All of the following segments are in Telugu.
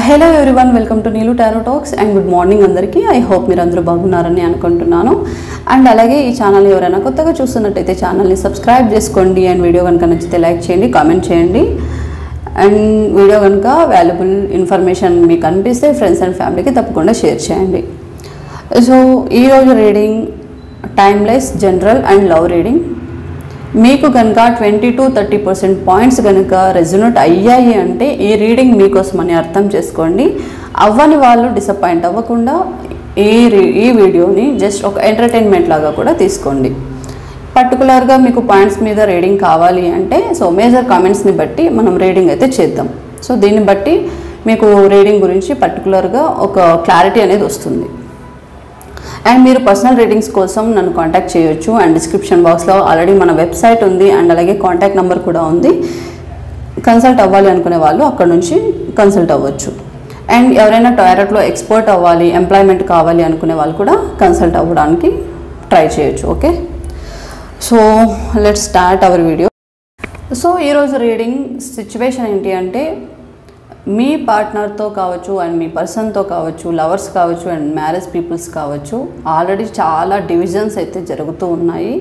Hello everyone, welcome to Neelu tarot talks and good morning అందరికీ. ఐ హోప్ మీరు అందరూ బాగున్నారని అనుకుంటున్నాను. అండ్ అలాగే ఈ ఛానల్ ఎవరైనా కొత్తగా చూస్తున్నట్టయితే ఛానల్ని సబ్స్క్రైబ్ చేసుకోండి. అండ్ వీడియో కనుక నచ్చితే లైక్ చేయండి, కామెంట్ చేయండి. అండ్ వీడియో కనుక వాల్యుబుల్ ఇన్ఫర్మేషన్ మీకు అనిపిస్తే ఫ్రెండ్స్ అండ్ ఫ్యామిలీకి తప్పకుండా షేర్ చేయండి. సో ఈరోజు reading timeless general and love reading. మీకు కనుక 20 to 30% పాయింట్స్ కనుక రెజొనేట్ అయ్యాయి అంటే ఈ రీడింగ్ మీకోసమని అర్థం చేసుకోండి. అవ్వని వాళ్ళు డిసప్పాయింట్ అవ్వకుండా ఈ వీడియోని జస్ట్ ఒక ఎంటర్టైన్మెంట్ లాగా కూడా తీసుకోండి. పర్టికులర్గా మీకు పాయింట్స్ మీద రీడింగ్ కావాలి అంటే సో మేజర్ కామెంట్స్ని బట్టి మనం రీడింగ్ అయితే చేద్దాం. సో దీన్ని బట్టి మీకు రీడింగ్ గురించి పర్టికులర్గా ఒక క్లారిటీ అనేది వస్తుంది. అండ్ మీరు పర్సనల్ రీడింగ్స్ కోసం నన్ను కాంటాక్ట్ చేయొచ్చు. అండ్ డిస్క్రిప్షన్ బాక్స్లో ఆల్రెడీ మన వెబ్సైట్ ఉంది అండ్ అలాగే కాంటాక్ట్ నెంబర్ కూడా ఉంది. కన్సల్ట్ అవ్వాలి అనుకునే వాళ్ళు అక్కడ నుంచి కన్సల్ట్ అవ్వచ్చు. అండ్ ఎవరైనా టారెట్లో ఎక్స్పర్ట్ అవ్వాలి, ఎంప్లాయ్మెంట్ కావాలి అనుకునే వాళ్ళు కూడా కన్సల్ట్ అవ్వడానికి ట్రై చేయొచ్చు. Okay, so let's start our video. So ఈరోజు రీడింగ్ సిచ్యువేషన్ ఏంటి అంటే మీ పార్ట్నర్తో కావచ్చు అండ్ మీ పర్సన్తో కావచ్చు, లవర్స్ కావచ్చు అండ్ మ్యారేజ్ పీపుల్స్ కావచ్చు, ఆల్రెడీ చాలా డివిజన్స్ అయితే జరుగుతూ ఉన్నాయి.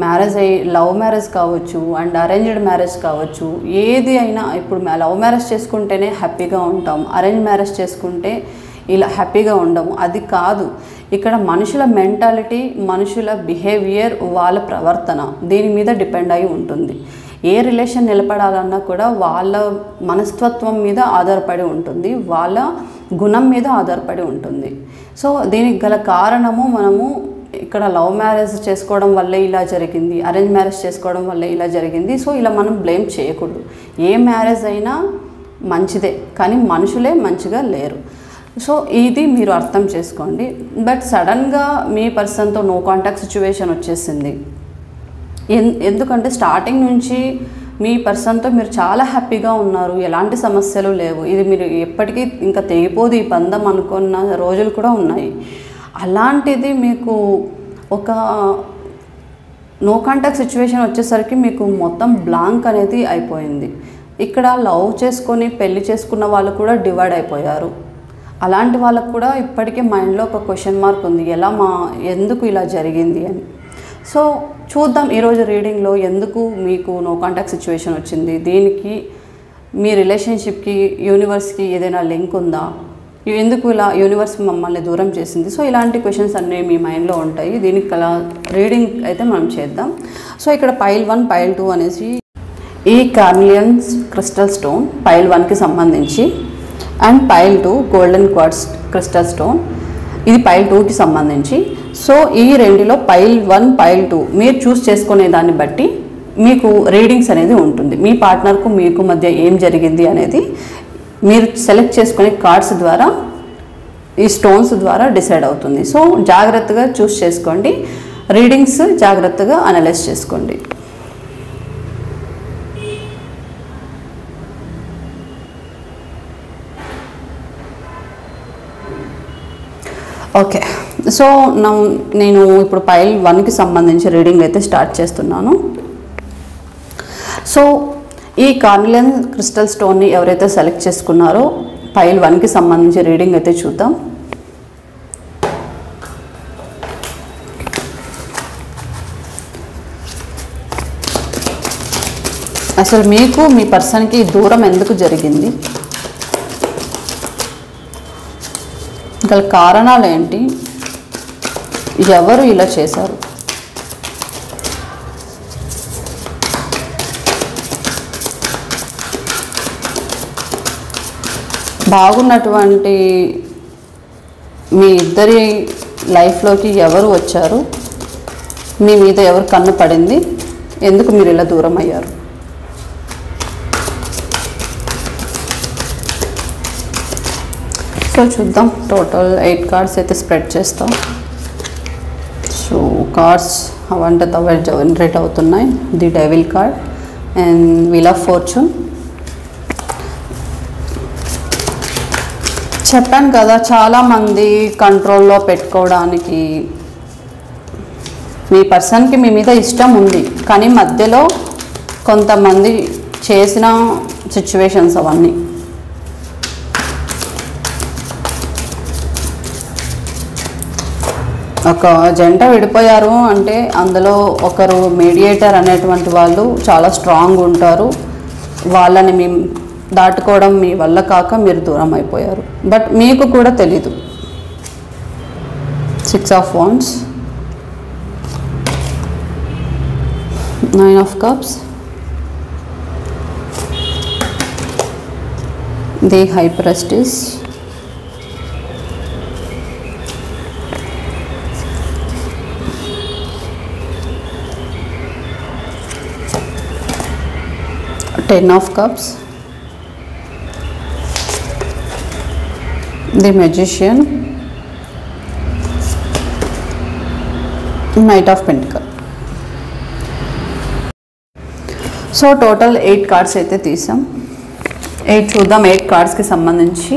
మ్యారేజ్ లవ్ మ్యారేజ్ కావచ్చు అండ్ అరేంజ్డ్ మ్యారేజ్ కావచ్చు, ఏది అయినా. ఇప్పుడు లవ్ మ్యారేజ్ చేసుకుంటేనే హ్యాపీగా ఉంటాం, అరేంజ్ మ్యారేజ్ చేసుకుంటే ఇలా హ్యాపీగా ఉండము. అది కాదు, ఇక్కడ మనుషుల మెంటాలిటీ, మనుషుల బిహేవియర్, వాళ్ళ ప్రవర్తన దీని మీద డిపెండ్ అయి ఉంటుంది. ఏ రిలేషన్ నిలబడాలన్నా కూడా వాళ్ళ మనస్తత్వం మీద ఆధారపడి ఉంటుంది, వాళ్ళ గుణం మీద ఆధారపడి ఉంటుంది. సో దీనికి గల కారణము మనము ఇక్కడ లవ్ మ్యారేజ్ చేసుకోవడం వల్లే ఇలా జరిగింది, అరేంజ్ మ్యారేజ్ చేసుకోవడం వల్లే ఇలా జరిగింది, సో ఇలా మనం బ్లేమ్ చేయకూడదు. ఏ మ్యారేజ్ అయినా మంచిదే, కానీ మనుషులే మంచిగా లేరు. సో ఇది మీరు అర్థం చేసుకోండి. బట్ సడన్గా మీ పర్సన్తో నో కాంటాక్ట్ సిచ్యువేషన్ వచ్చేసింది. ఎందుకంటే స్టార్టింగ్ నుంచి మీ పర్సన్తో మీరు చాలా హ్యాపీగా ఉన్నారు, ఎలాంటి సమస్యలు లేవు, ఇది మీరు ఎప్పటికీ ఇంకా తెగిపోదు ఈ బంధం అనుకున్న రోజులు కూడా ఉన్నాయి. అలాంటిది మీకు ఒక నో కాంటాక్ట్ సిచ్యువేషన్ వచ్చేసరికి మీకు మొత్తం బ్లాంక్ అనేది అయిపోయింది. ఇక్కడ లవ్ చేసుకొని పెళ్లి చేసుకున్న వాళ్ళు కూడా డివైడ్ అయిపోయారు. అలాంటి వాళ్ళకు కూడా ఇప్పటికీ మైండ్లో ఒక క్వశ్చన్ మార్క్ ఉంది, ఎందుకు ఇలా జరిగింది అని. సో చూద్దాం ఈరోజు రీడింగ్లో ఎందుకు మీకు నో కాంటాక్ట్ సిచ్యువేషన్ వచ్చింది, దీనికి మీ రిలేషన్షిప్కి యూనివర్స్కి ఏదైనా లింక్ ఉందా, ఎందుకు ఇలా యూనివర్స్ మమ్మల్ని దూరం చేసింది. సో ఇలాంటి క్వశ్చన్స్ అన్నీ మీ మైండ్లో ఉంటాయి. దీనికి అలా రీడింగ్ అయితే మనం చేద్దాం. సో ఇక్కడ పైల్ 1 పైల్ 2 అనేసి ఈ కార్నియన్స్ క్రిస్టల్ స్టోన్ పైల్ 1కి సంబంధించి and pile 2 golden quartz crystal stone ఇది పైల్ 2కి సంబంధించి. సో ఈ రెండిలో పైల్ 1 పైల్ 2 మీరు చూస్ చేసుకునే దాన్ని బట్టి మీకు రీడింగ్స్ అనేది ఉంటుంది. మీ పార్ట్నర్కు మీకు మధ్య ఏం జరిగింది అనేది మీరు సెలెక్ట్ చేసుకునే కార్డ్స్ ద్వారా, ఈ స్టోన్స్ ద్వారా డిసైడ్ అవుతుంది. సో జాగ్రత్తగా చూస్ చేసుకోండి, రీడింగ్స్ జాగ్రత్తగా అనలైజ్ చేసుకోండి. ఓకే, సో నేను ఇప్పుడు పైల్ 1కి సంబంధించి రీడింగ్ అయితే స్టార్ట్ చేస్తున్నాను. సో ఈ కార్నియన్ క్రిస్టల్ స్టోన్ని ఎవరైతే సెలెక్ట్ చేసుకున్నారో పైల్ 1కి సంబంధించి రీడింగ్ అయితే చూద్దాం. అసలు మీకు మీ పర్సన్కి దూరం ఎందుకు జరిగింది, గల కారణాలు ఏంటి, ఎవరు ఇలా చేశారు, బాగున్నటువంటి మీ ఇద్దరి లైఫ్లోకి ఎవరు వచ్చారు, మీ మీద ఎవరు కన్ను పడింది, ఎందుకు మీరు ఇలా దూరం అయ్యారు. సో చూద్దాం, టోటల్ 8 కార్డ్స్ అయితే స్ప్రెడ్ చేస్తాం. సో కార్డ్స్ అవంటే జనరేట్ అవుతున్నాయి. The devil card and wheel of fortune. చెప్పాను కదా, చాలామంది కంట్రోల్లో పెట్టుకోవడానికి మీ పర్సన్కి మీ మీద ఇష్టం ఉంది, కానీ మధ్యలో కొంతమంది చేసిన సిచ్యువేషన్స్ అవన్నీ. ఒక జంట విడిపోయారు అంటే అందులో ఒకరు మీడియేటర్ అనేటువంటి వాళ్ళు చాలా స్ట్రాంగ్ ఉంటారు. వాళ్ళని మీ దాటుకోవడం మీ వల్ల కాక మీరు దూరం అయిపోయారు, బట్ మీకు కూడా తెలీదు. 6 of Wands, 9 of Cups, the High Priestess, Ten of Cups, the Magician, Knight of Pentacles. So total 8 cards అయితే తీసాం. 8 చూద్దాం 8 కార్డ్స్కి సంబంధించి.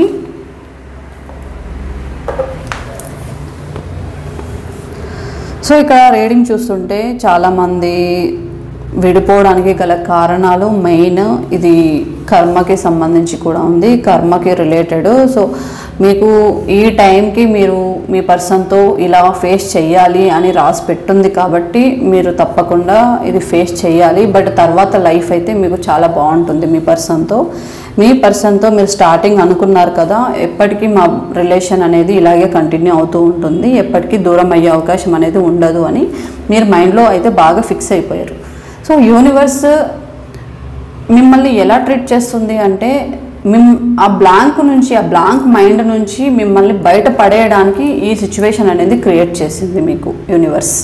సో ఇక్కడ రీడింగ్ చూస్తుంటే చాలామంది విడిపోవడానికి గల కారణాలు మెయిన్ ఇది కర్మకి సంబంధించి కూడా ఉంది, కర్మకి రిలేటెడ్. సో మీకు ఈ టైంకి మీరు మీ పర్సన్తో ఇలా ఫేస్ చేయాలి అని రాసి పెట్టుంది కాబట్టి మీరు తప్పకుండా ఇది ఫేస్ చేయాలి. బట్ తర్వాత లైఫ్ అయితే మీకు చాలా బాగుంటుంది. మీ పర్సన్తో మీరు స్టార్టింగ్ అనుకున్నారు కదా, ఎప్పటికీ మా రిలేషన్ అనేది ఇలాగే కంటిన్యూ అవుతూ ఉంటుంది, ఎప్పటికీ దూరం అయ్యే అవకాశం అనేది ఉండదు అని మీరు మైండ్లో అయితే బాగా ఫిక్స్ అయిపోయారు. సో యూనివర్స్ మిమ్మల్ని ఎలా ట్రీట్ చేస్తుంది అంటే ఆ బ్లాంక్ మైండ్ నుంచి మిమ్మల్ని బయట పడేయడానికి ఈ సిచ్యువేషన్ అనేది క్రియేట్ చేసింది మీకు యూనివర్స్.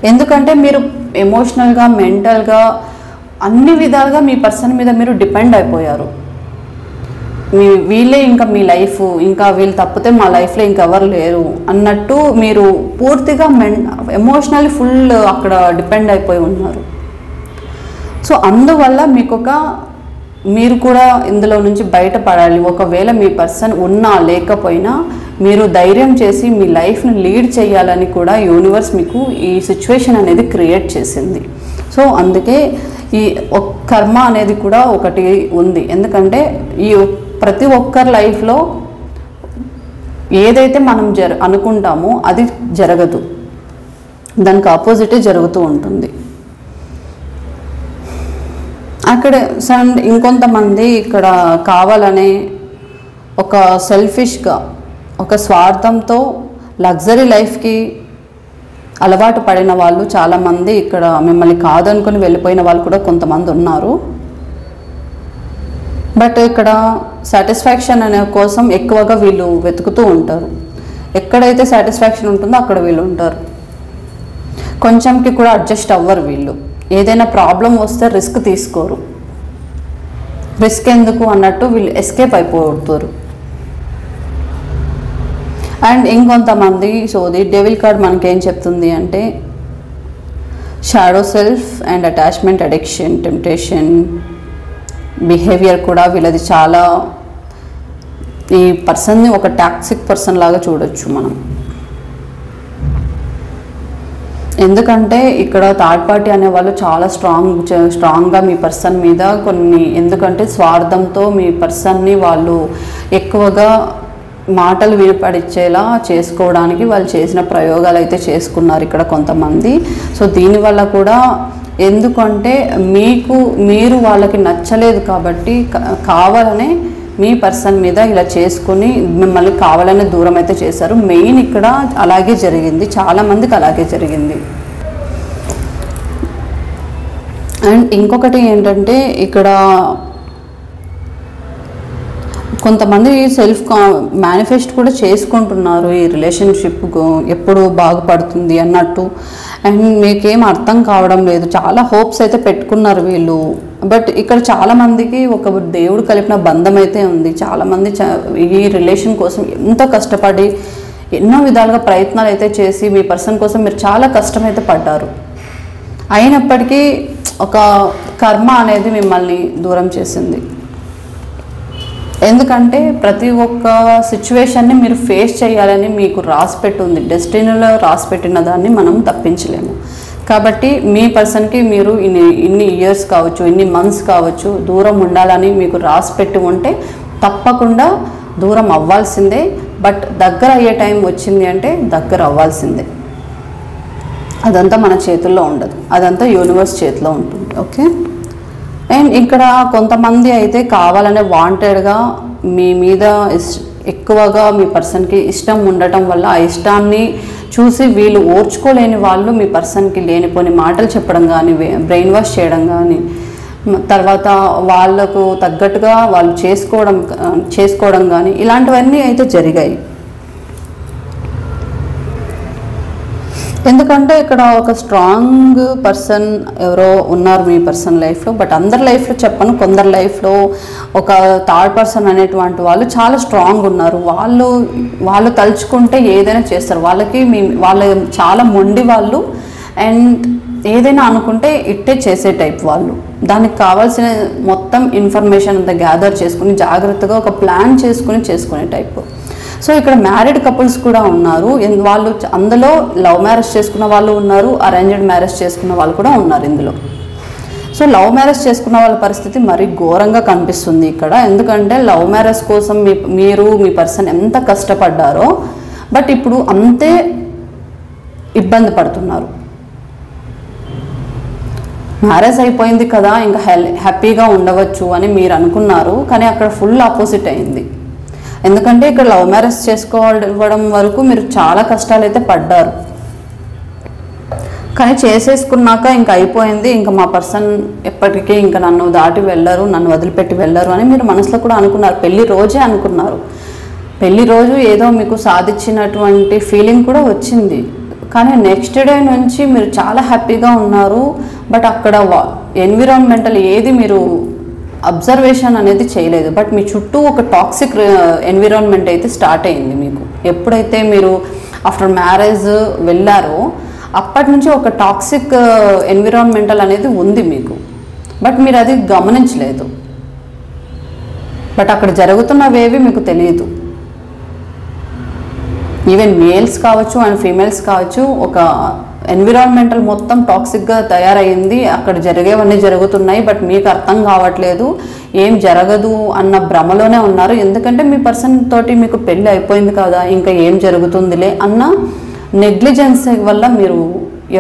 ఎందుకంటే మీరు ఎమోషనల్గా, మెంటల్గా అన్ని విధాలుగా మీ పర్సన్ మీద మీరు డిపెండ్ అయిపోయారు. వీళ్ళే ఇంకా మీ లైఫ్, ఇంకా వీళ్ళు తప్పితే మా లైఫ్లో ఇంకెవరు లేరు అన్నట్టు మీరు పూర్తిగా ఎమోషనల్లీ ఫుల్ అక్కడ డిపెండ్ అయిపోయి ఉన్నారు. సో అందువల్ల మీరు కూడా ఇందులో నుంచి బయటపడాలి. ఒకవేళ మీ పర్సన్ ఉన్నా లేకపోయినా మీరు ధైర్యం చేసి మీ లైఫ్ని లీడ్ చేయాలని కూడా యూనివర్స్ మీకు ఈ సిచ్యువేషన్ అనేది క్రియేట్ చేసింది. సో అందుకే ఈ కర్మ అనేది కూడా ఒకటి ఉంది. ఎందుకంటే ఈ ప్రతి ఒక్కరి లైఫ్లో ఏదైతే మనం అనుకుంటామో అది జరగదు, దానికి ఆపోజిటే జరుగుతూ ఉంటుంది. అక్కడ ఇంకొంతమంది ఇక్కడ కావాలనే ఒక సెల్ఫిష్గా, ఒక స్వార్థంతో లగ్జరీ లైఫ్కి అలవాటు పడిన వాళ్ళు చాలామంది ఇక్కడ మిమ్మల్ని కాదనుకుని వెళ్ళిపోయిన వాళ్ళు కూడా కొంతమంది ఉన్నారు. బట్ ఇక్కడ సాటిస్ఫాక్షన్ అనే కోసం ఎక్కువగా వీళ్ళు వెతుకుతూ ఉంటారు. ఎక్కడైతే సాటిస్ఫాక్షన్ ఉంటుందో అక్కడ వీళ్ళు ఉంటారు. కొంచెంకి కూడా అడ్జస్ట్ అవ్వరు వీళ్ళు. ఏదైనా ప్రాబ్లం వస్తే రిస్క్ తీసుకోరు. రిస్క్ ఎందుకు అన్నట్టు వీళ్ళు ఎస్కేప్ అయిపోతారు. అండ్ ఇంకొంతమంది ది డెవిల్ కార్డ్ మనకేం చెప్తుంది అంటే shadow self and attachment, addiction, temptation, behaviour కూడా వీళ్ళది చాలా, ఈ పర్సన్ని ఒక టాక్సిక్ పర్సన్ లాగా చూడొచ్చు మనం. ఎందుకంటే ఇక్కడ థర్డ్ పార్టీ అనేవాళ్ళు చాలా స్ట్రాంగ్గా మీ పర్సన్ మీద ఎందుకంటే స్వార్థంతో మీ పర్సన్ని వాళ్ళు ఎక్కువగా మాటలు వినపడిచ్చేలా చేసుకోవడానికి వాళ్ళు చేసిన ప్రయోగాలు అయితే చేసుకున్నారు ఇక్కడ కొంతమంది. సో దీనివల్ల కూడా ఎందుకంటే మీరు వాళ్ళకి నచ్చలేదు కాబట్టి కావాలనే మీ పర్సన్ మీద ఇలా చేసుకుని మిమ్మల్ని కావాలనే దూరం అయితే చేశారు. మెయిన్ ఇక్కడ అలాగే జరిగింది, చాలామందికి అలాగే జరిగింది. అండ్ ఇంకొకటి ఏంటంటే ఇక్కడ కొంతమంది సెల్ఫ్ మేనిఫెస్ట్ కూడా చేసుకుంటున్నారు ఈ రిలేషన్షిప్ ఎప్పుడు బాగుపడుతుంది అన్నట్టు. అండ్ మీకేం అర్థం కావడం లేదు, చాలా హోప్స్ అయితే పెట్టుకున్నారు వీళ్ళు. బట్ ఇక్కడ చాలామందికి ఒక దేవుడు కలిపిన బంధం అయితే ఉంది. చాలామంది ఈ రిలేషన్ కోసం ఎంతో కష్టపడి ఎన్నో విధాలుగా ప్రయత్నాలు అయితే చేసి మీ పర్సన్ కోసం మీరు చాలా కష్టమైతే పడ్డారు. అయినప్పటికీ ఒక కర్మ అనేది మిమ్మల్ని దూరం చేసింది. ఎందుకంటే ప్రతి ఒక్క సిచ్యువేషన్ని మీరు ఫేస్ చేయాలని మీకు రాసిపెట్టి ఉంది, డెస్టినీలో రాసిపెట్టిన దాన్ని మనం తప్పించలేము. కాబట్టి మీ పర్సన్కి మీరు ఇన్ని ఇయర్స్ కావచ్చు, ఇన్ని మంత్స్ కావచ్చు దూరం ఉండాలని మీకు రాసిపెట్టి ఉంటే తప్పకుండా దూరం అవ్వాల్సిందే. బట్ దగ్గర అయ్యే టైం వచ్చింది అంటే దగ్గర అవ్వాల్సిందే. అదంతా మన చేతుల్లో ఉండదు, అదంతా యూనివర్స్ చేతిలో ఉంటుంది. ఓకే. అండ్ ఇక్కడ కొంతమంది అయితే కావాలనే వాంటెడ్గా మీ మీద ఎక్కువగా మీ పర్సన్కి ఇష్టం ఉండటం వల్ల ఆ ఇష్టాన్ని చూసి వీళ్ళు ఓర్చుకోలేని వాళ్ళు మీ పర్సన్కి లేనిపోని మాటలు చెప్పడం కానీ, బ్రెయిన్ వాష్ చేయడం కానీ, తర్వాత వాళ్ళకు తగ్గట్టుగా వాళ్ళు చేసుకోవడం కానీ ఇలాంటివన్నీ అయితే జరిగాయి. ఎందుకంటే ఇక్కడ ఒక స్ట్రాంగ్ పర్సన్ ఎవరో ఉన్నారు మీ పర్సన్ లైఫ్లో. బట్ అందరి లైఫ్లో చెప్పను, కొందరి లైఫ్లో ఒక థర్డ్ పర్సన్ అనేటువంటి వాళ్ళు చాలా స్ట్రాంగ్ ఉన్నారు. వాళ్ళు తలుచుకుంటే ఏదైనా చేస్తారు. వాళ్ళ చాలా మొండి వాళ్ళు. అండ్ ఏదైనా అనుకుంటే ఇట్టే చేసే టైప్ వాళ్ళు. దానికి కావాల్సిన మొత్తం ఇన్ఫర్మేషన్ అంతా గ్యాదర్ చేసుకుని జాగ్రత్తగా ఒక ప్లాన్ చేసుకునే టైప్. సో ఇక్కడ మ్యారీడ్ కపుల్స్ కూడా ఉన్నారు. వాళ్ళు అందులో లవ్ మ్యారేజ్ చేసుకున్న వాళ్ళు ఉన్నారు, అరేంజ్డ్ మ్యారేజ్ చేసుకున్న వాళ్ళు కూడా ఉన్నారు ఇందులో. సో లవ్ మ్యారేజ్ చేసుకున్న వాళ్ళ పరిస్థితి మరీ ఘోరంగా కనిపిస్తుంది ఇక్కడ. ఎందుకంటే లవ్ మ్యారేజ్ కోసం మీ పర్సన్ ఎంత కష్టపడ్డారో, బట్ ఇప్పుడు అంతే ఇబ్బంది పడుతున్నారు. మ్యారేజ్ అయిపోయింది కదా, ఇంకా హ్యాపీగా ఉండవచ్చు అని మీరు అనుకున్నారు, కానీ అక్కడ ఫుల్ ఆపోజిట్ అయింది. ఎందుకంటే ఇక్కడ లవ్ మ్యారేజ్ చేసుకోవడం వరకు మీరు చాలా కష్టాలు అయితే పడ్డారు, కానీ చేసేసుకున్నాక ఇంకా అయిపోయింది, ఇంకా మా పర్సన్ ఎప్పటికీ ఇంకా నన్ను దాటి వెళ్ళరు, నన్ను వదిలిపెట్టి వెళ్ళరు అని మీరు మనసులో కూడా అనుకున్నారు. పెళ్లి రోజే అనుకున్నారు. పెళ్లి రోజు ఏదో మీకు సాధించినటువంటి ఫీలింగ్ కూడా వచ్చింది. కానీ నెక్స్ట్ డే నుంచి మీరు చాలా హ్యాపీగా ఉన్నారు. బట్ అక్కడ ఎన్విరాన్మెంటల్ ఏది మీరు అబ్జర్వేషన్ అనేది చేయలేదు. బట్ మీ చుట్టూ ఒక టాక్సిక్ ఎన్విరాన్మెంట్ అయితే స్టార్ట్ అయింది మీకు. ఎప్పుడైతే మీరు ఆఫ్టర్ మ్యారేజ్ వెళ్ళారో అప్పటి నుంచి ఒక టాక్సిక్ ఎన్విరాన్మెంటల్ అనేది ఉంది మీకు. బట్ మీరు అది గమనించలేదు. బట్ అక్కడ జరుగుతున్నవేవి మీకు తెలియదు. ఈవెన్ మేల్స్ కావచ్చు అండ్ ఫీమేల్స్ కావచ్చు, ఒక ఎన్విరాన్మెంటల్ మొత్తం టాక్సిక్గా తయారైంది. అక్కడ జరిగేవన్నీ జరుగుతున్నాయి, బట్ మీకు అర్థం కావట్లేదు, ఏం జరగదు అన్న భ్రమలోనే ఉన్నారు. ఎందుకంటే మీ పర్సన్ తోటి మీకు పెళ్ళి అయిపోయింది కదా, ఇంకా ఏం జరుగుతుందిలే అన్న నెగ్లిజెన్స్ వల్ల మీరు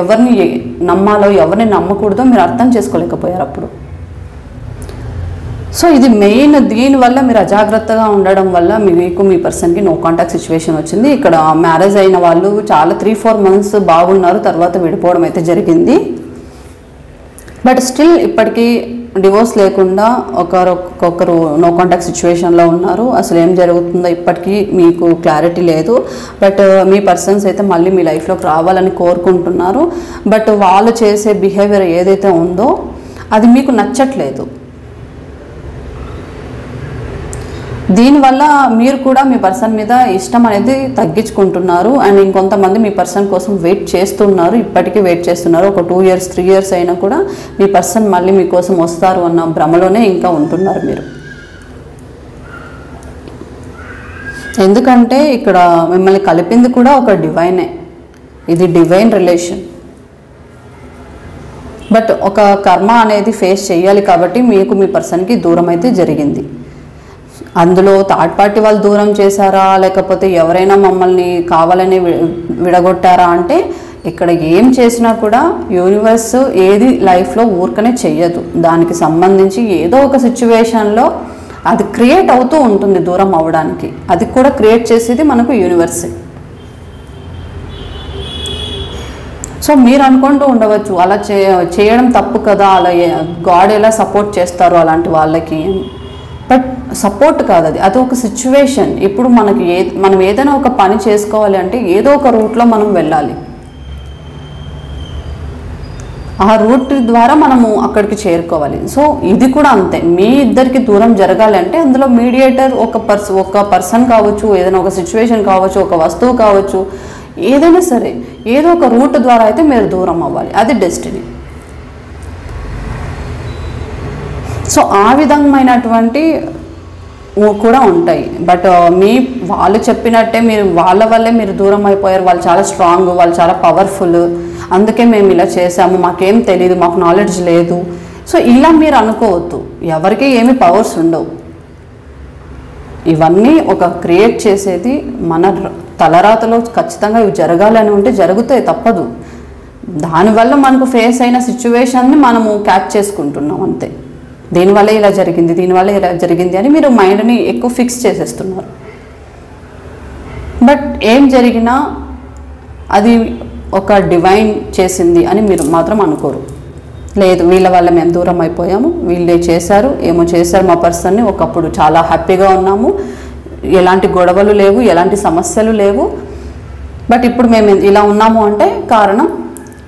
ఎవరిని నమ్మాలో ఎవరిని నమ్మకూడదో మీరు అర్థం చేసుకోలేకపోయారు అప్పుడు. సో ఇది మెయిన్. దీనివల్ల మీరు అజాగ్రత్తగా ఉండడం వల్ల మీకు మీ పర్సన్కి నో కాంటాక్ట్ సిచ్యువేషన్ వచ్చింది. ఇక్కడ మ్యారేజ్ అయిన వాళ్ళు చాలా 3-4 months బాగున్నారు, తర్వాత విడిపోవడం అయితే జరిగింది. బట్ స్టిల్ ఇప్పటికీ డివోర్స్ లేకుండా ఒకరు నో కాంటాక్ట్ సిచ్యువేషన్లో ఉన్నారు. అసలు ఏం జరుగుతుందో ఇప్పటికీ మీకు క్లారిటీ లేదు. బట్ మీ పర్సన్స్ అయితే మళ్ళీ మీ లైఫ్లోకి రావాలని కోరుకుంటున్నారు. బట్ వాళ్ళు చేసే బిహేవియర్ ఏదైతే ఉందో అది మీకు నచ్చట్లేదు. దీనివల్ల మీరు కూడా మీ పర్సన్ మీద ఇష్టం అనేది తగ్గించుకుంటున్నారు. అండ్ ఇంకొంతమంది మీ పర్సన్ కోసం వెయిట్ చేస్తున్నారు, ఇప్పటికీ వెయిట్ చేస్తున్నారు. ఒక 2 years 3 years అయినా కూడా మీ పర్సన్ మళ్ళీ మీకోసం వస్తారు అన్న భ్రమలోనే ఇంకా ఉంటున్నారు మీరు. ఎందుకంటే ఇక్కడ మిమ్మల్ని కలిపింది కూడా ఒక డివైనే. ఇది డివైన్ రిలేషన్. బట్ ఒక కర్మ అనేది ఫేస్ చేయాలి కాబట్టి మీకు మీ పర్సన్కి దూరం అయితే జరిగింది. అందులో థర్డ్ పార్టీ వాళ్ళు దూరం చేశారా, లేకపోతే ఎవరైనా మమ్మల్ని కావాలని విడగొట్టారా అంటే ఇక్కడ ఏం చేసినా కూడా యూనివర్స్ ఏది లైఫ్లో ఊరికనే చెయ్యదు. దానికి సంబంధించి ఏదో ఒక సిచ్యువేషన్లో అది క్రియేట్ అవుతూ ఉంటుంది దూరం అవ్వడానికి. అది కూడా క్రియేట్ చేసేది మనకు యూనివర్సే. సో మీరు అనుకుంటూ ఉండవచ్చు అలా చేయడం తప్పు కదా, అలా గాడ్ ఎలా సపోర్ట్ చేస్తారు అలాంటి వాళ్ళకి. బట్ సపోర్ట్ కాదు, అది ఒక సిచ్యువేషన్. ఇప్పుడు మనం ఏదైనా ఒక పని చేసుకోవాలి అంటే ఏదో ఒక రూట్లో మనం వెళ్ళాలి. ఆ రూట్ ద్వారా మనము అక్కడికి చేరుకోవాలి. సో ఇది కూడా అంతే. మీ ఇద్దరికి దూరం జరగాలి అంటే అందులో మీడియేటర్ ఒక పర్సన్ కావచ్చు, ఏదైనా ఒక సిచ్యువేషన్ కావచ్చు, ఒక వస్తువు కావచ్చు, ఏదైనా సరే ఏదో ఒక రూట్ ద్వారా అయితే మీరు దూరం అవ్వాలి. అది డెస్టినీ. సో ఆ విధమైనటువంటి కూడా ఉంటాయి. బట్ వాళ్ళు చెప్పినట్టే వాళ్ళ వల్లే మీరు దూరం అయిపోయారు. వాళ్ళు చాలా స్ట్రాంగ్, వాళ్ళు చాలా పవర్ఫుల్, అందుకే మేము ఇలా చేసాము, మాకేం తెలియదు, మాకు నాలెడ్జ్ లేదు. సో ఇలా మీరు అనుకోవద్దు. ఎవరికి ఏమి పవర్స్ ఉండవు. ఇవన్నీ ఒక క్రియేట్ చేసేది మన తలరాతలో. ఖచ్చితంగా ఇవి జరగాలని ఉంటే జరుగుతాయి, తప్పదు. దానివల్ల మనకు ఫేస్ అయిన సిచ్యువేషన్ని మనము క్యాచ్ చేసుకుంటున్నాం అంతే. దీనివల్ల ఇలా జరిగింది, దీనివల్ల ఇలా జరిగింది అని మీరు మైండ్ని ఎక్కువ ఫిక్స్ చేసేస్తున్నారు. బట్ ఏం జరిగినా అది ఒక డివైన్ చేసింది అని మీరు మాత్రం అనుకోరు. లేదు, వీళ్ళ వల్ల మేము దూరం అయిపోయాము, వీళ్ళే చేశారు, ఏమో చేశారు మా పర్సన్ని, ఒకప్పుడు చాలా హ్యాపీగా ఉన్నాము, ఎలాంటి గొడవలు లేవు, ఎలాంటి సమస్యలు లేవు, బట్ ఇప్పుడు మేము ఇలా ఉన్నాము అంటే కారణం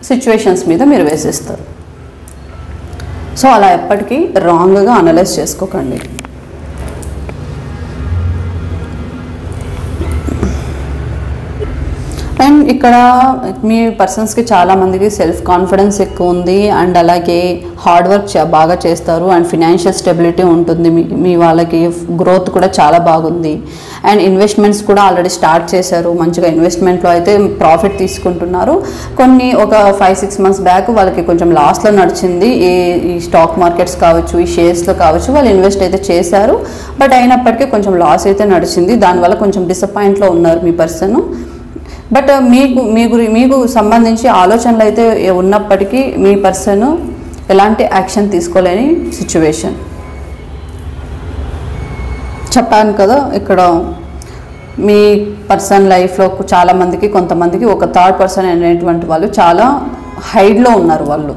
సిచ్యువేషన్స్ మీద మీరు వేసేస్తారు. సో అలా ఎప్పటికీ రాంగ్గా అనలైజ్ చేసుకోకండి. అండ్ ఇక్కడ మీ పర్సన్స్కి చాలామందికి సెల్ఫ్ కాన్ఫిడెన్స్ ఎక్కువ ఉంది, అండ్ అలాగే హార్డ్ వర్క్ బాగా చేస్తారు, అండ్ ఫినాన్షియల్ స్టెబిలిటీ ఉంటుంది. మీ వాళ్ళకి గ్రోత్ కూడా చాలా బాగుంది, అండ్ ఇన్వెస్ట్మెంట్స్ కూడా ఆల్రెడీ స్టార్ట్ చేశారు. మంచిగా ఇన్వెస్ట్మెంట్లో అయితే ప్రాఫిట్ తీసుకుంటున్నారు. కొన్ని ఒక 5-6 months బ్యాక్ వాళ్ళకి కొంచెం లాస్లో నడిచింది. ఈ స్టాక్ మార్కెట్స్ కావచ్చు, ఈ షేర్స్లో కావచ్చు, వాళ్ళు ఇన్వెస్ట్ అయితే చేశారు, బట్ అయినప్పటికీ కొంచెం లాస్ అయితే నడిచింది. దానివల్ల కొంచెం డిసప్పాయింట్లో ఉన్నారు మీ పర్సన్. బట్ మీకు సంబంధించి ఆలోచనలు అయితే ఉన్నప్పటికీ మీ పర్సన్ ఎలాంటి యాక్షన్ తీసుకోలేని సిచ్యువేషన్. చెప్పాను కదా, ఇక్కడ మీ పర్సన్ లైఫ్లో చాలామందికి, కొంతమందికి ఒక థర్డ్ పర్సన్ అనేటువంటి వాళ్ళు చాలా హైడ్లో ఉన్నారు. వాళ్ళు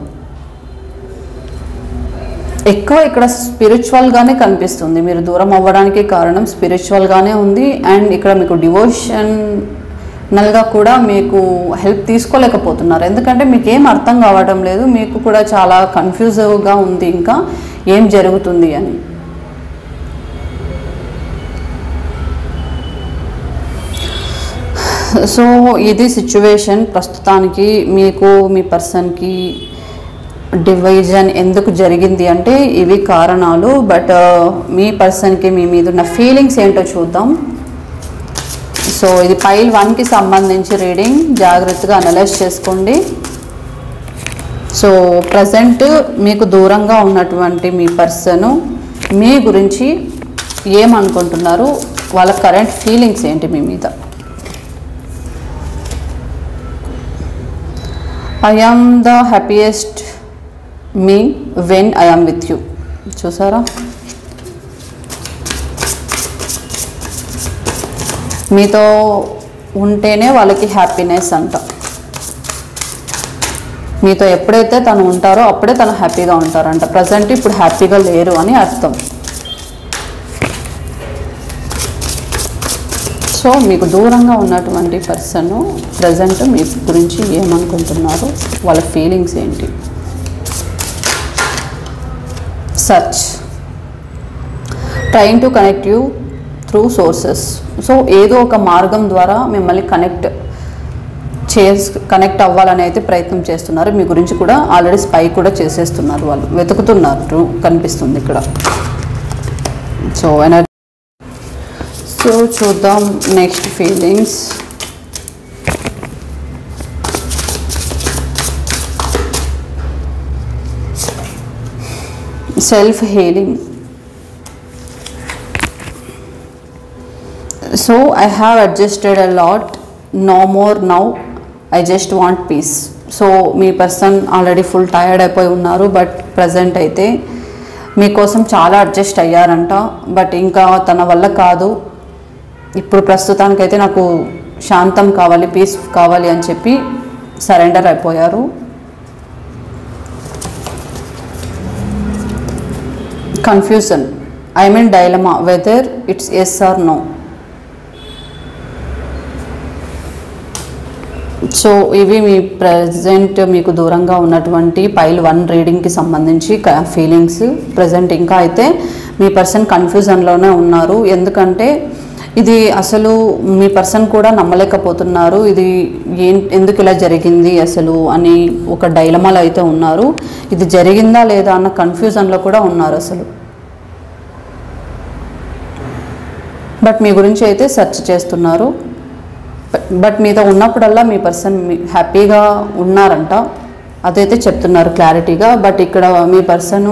ఎక్కువ ఇక్కడ స్పిరిచువల్గానే కనిపిస్తుంది. మీరు దూరం అవ్వడానికి కారణం స్పిరిచువల్గానే ఉంది. అండ్ ఇక్కడ మీకు డివోషనల్గా కూడా మీకు హెల్ప్ తీసుకోలేకపోతున్నారు. ఎందుకంటే మీకు ఏం అర్థం కావడం లేదు, మీకు కూడా చాలా కన్ఫ్యూజివ్గా ఉంది ఇంకా ఏం జరుగుతుంది అని. సో ఇది సిచ్యువేషన్ ప్రస్తుతానికి. మీకు మీ పర్సన్కి డివిజన్ ఎందుకు జరిగింది అంటే ఇవి కారణాలు. బట్ మీ పర్సన్కి మీ మీద ఉన్న ఫీలింగ్స్ ఏంటో చూద్దాం. సో ఇది పైల్ 1కి సంబంధించి రీడింగ్, జాగ్రత్తగా అనలైజ్ చేసుకోండి. సో ప్రజెంట్ మీకు దూరంగా ఉన్నటువంటి మీ పర్సన్ మీ గురించి ఏమనుకుంటున్నారు, వాళ్ళ కరెంట్ ఫీలింగ్స్ ఏంటి మీ మీద. I am the happiest me when I am with you. చూసారా, మీతో ఉంటేనే వాళ్ళకి హ్యాపీనెస్ అంట. మీతో ఎప్పుడైతే తను ఉంటారో అప్పుడే తను హ్యాపీగా ఉంటారంట. ప్రజెంట్ ఇప్పుడు హ్యాపీగా లేరు అని అర్థం. సో మీకు దూరంగా ఉన్నటువంటి పర్సన్ ప్రజెంట్ మీ గురించి ఏమనుకుంటున్నారు, వాళ్ళ ఫీలింగ్స్ ఏంటి. Search, trying to connect you through sources. So ఏదో ఒక మార్గం ద్వారా మిమ్మల్ని కనెక్ట్ అవ్వాలని అయితే ప్రయత్నం చేస్తున్నారు. మీ గురించి కూడా ఆల్రెడీ స్పై కూడా చేసేస్తున్నారు, వాళ్ళు వెతుకుతున్నారు కనిపిస్తుంది ఇక్కడ. సో చూద్దాం next feelings. Self healing. So I have adjusted a lot, no more now, I just want peace. So me person already full tired అయిపోయి ఉన్నారు, బట్ ప్రజెంట్ అయితే మీకోసం చాలా అడ్జస్ట్ అయ్యారంట. బట్ ఇంకా తన వల్ల కాదు, ఇప్పుడు ప్రస్తుతానికైతే నాకు శాంతం కావాలి, పీస్ కావాలి అని చెప్పి సరెండర్ అయిపోయారు. Confusion, I mean dilemma, whether it's yes or no. So ఇవి మీ ప్రజెంట్ మీకు దూరంగా ఉన్నటువంటి పైల్ 1 రీడింగ్కి సంబంధించి ఫీలింగ్స్. ప్రజెంట్ ఇంకా అయితే మీ పర్సన్ కన్ఫ్యూజన్లోనే ఉన్నారు. ఎందుకంటే ఇది అసలు మీ పర్సన్ కూడా నమ్మలేకపోతున్నారు. ఇది ఎందుకు ఇలా జరిగింది అసలు అని ఒక డైలమాలో అయితే ఉన్నారు. ఇది జరిగిందా లేదా అన్న కన్ఫ్యూజన్లో కూడా ఉన్నారు అసలు. బట్ మీ గురించి అయితే సెర్చ్ చేస్తున్నారు. బట్ మీతో ఉన్నప్పుడల్లా మీ పర్సన్ హ్యాపీగా ఉన్నారంట, అదైతే చెప్తున్నారు క్లారిటీగా. బట్ ఇక్కడ మీ పర్సన్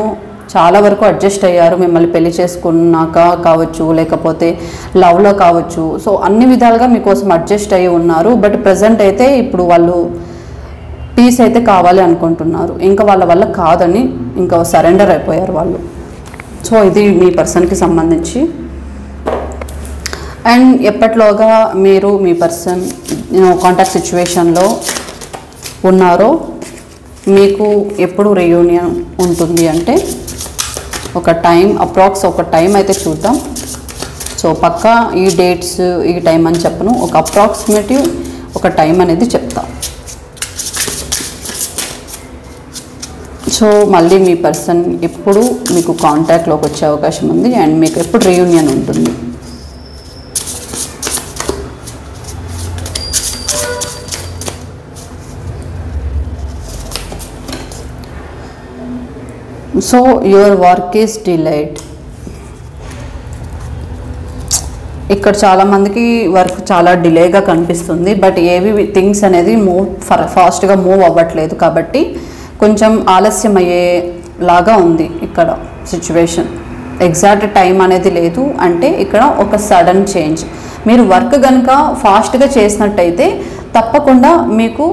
చాలా వరకు అడ్జస్ట్ అయ్యారు, మిమ్మల్ని పెళ్లి చేసుకున్నాక కావచ్చు, లేకపోతే లవ్లో కావచ్చు. సో అన్ని విధాలుగా మీకోసం అడ్జస్ట్ అయ్యి ఉన్నారు. బట్ ప్రజెంట్ అయితే ఇప్పుడు వాళ్ళు పీస్ అయితే కావాలి అనుకుంటున్నారు, ఇంకా వాళ్ళ వల్ల కాదని ఇంకా సరెండర్ అయిపోయారు వాళ్ళు. సో ఇది మీ పర్సన్కి సంబంధించి. అండ్ ఎప్పటిలోగా మీరు మీ పర్సన్ కాంటాక్ట్ సిచ్యువేషన్లో ఉన్నారో మీకు ఎప్పుడు రీయూనియన్ ఉంటుంది అంటే ఒక టైం, అప్రాక్స్ ఒక టైం అయితే చూద్దాం. సో పక్కా ఈ డేట్స్ ఈ టైం అని చెప్పను, ఒక అప్రాక్సిమేటివ్ ఒక టైం అనేది చెప్తా. సో మళ్ళీ మీ పర్సన్ ఎప్పుడు మీకు కాంటాక్ట్లోకి వచ్చే అవకాశం ఉంది అండ్ మీకు ఎప్పుడు రీయూనియన్ ఉంటుంది. So your work is delayed. ఇక్కడ చాలామందికి వర్క్ చాలా డిలేగా కనిపిస్తుంది, బట్ ఏవి థింగ్స్ అనేది ఫాస్ట్గా మూవ్ అవ్వట్లేదు కాబట్టి కొంచెం ఆలస్యం అయ్యేలాగా ఉంది ఇక్కడ సిచ్యువేషన్. ఎగ్జాక్ట్ టైం అనేది లేదు, అంటే ఇక్కడ ఒక సడన్ చేంజ్. మీరు వర్క్ కనుక ఫాస్ట్గా చేసినట్టయితే తప్పకుండా మీకు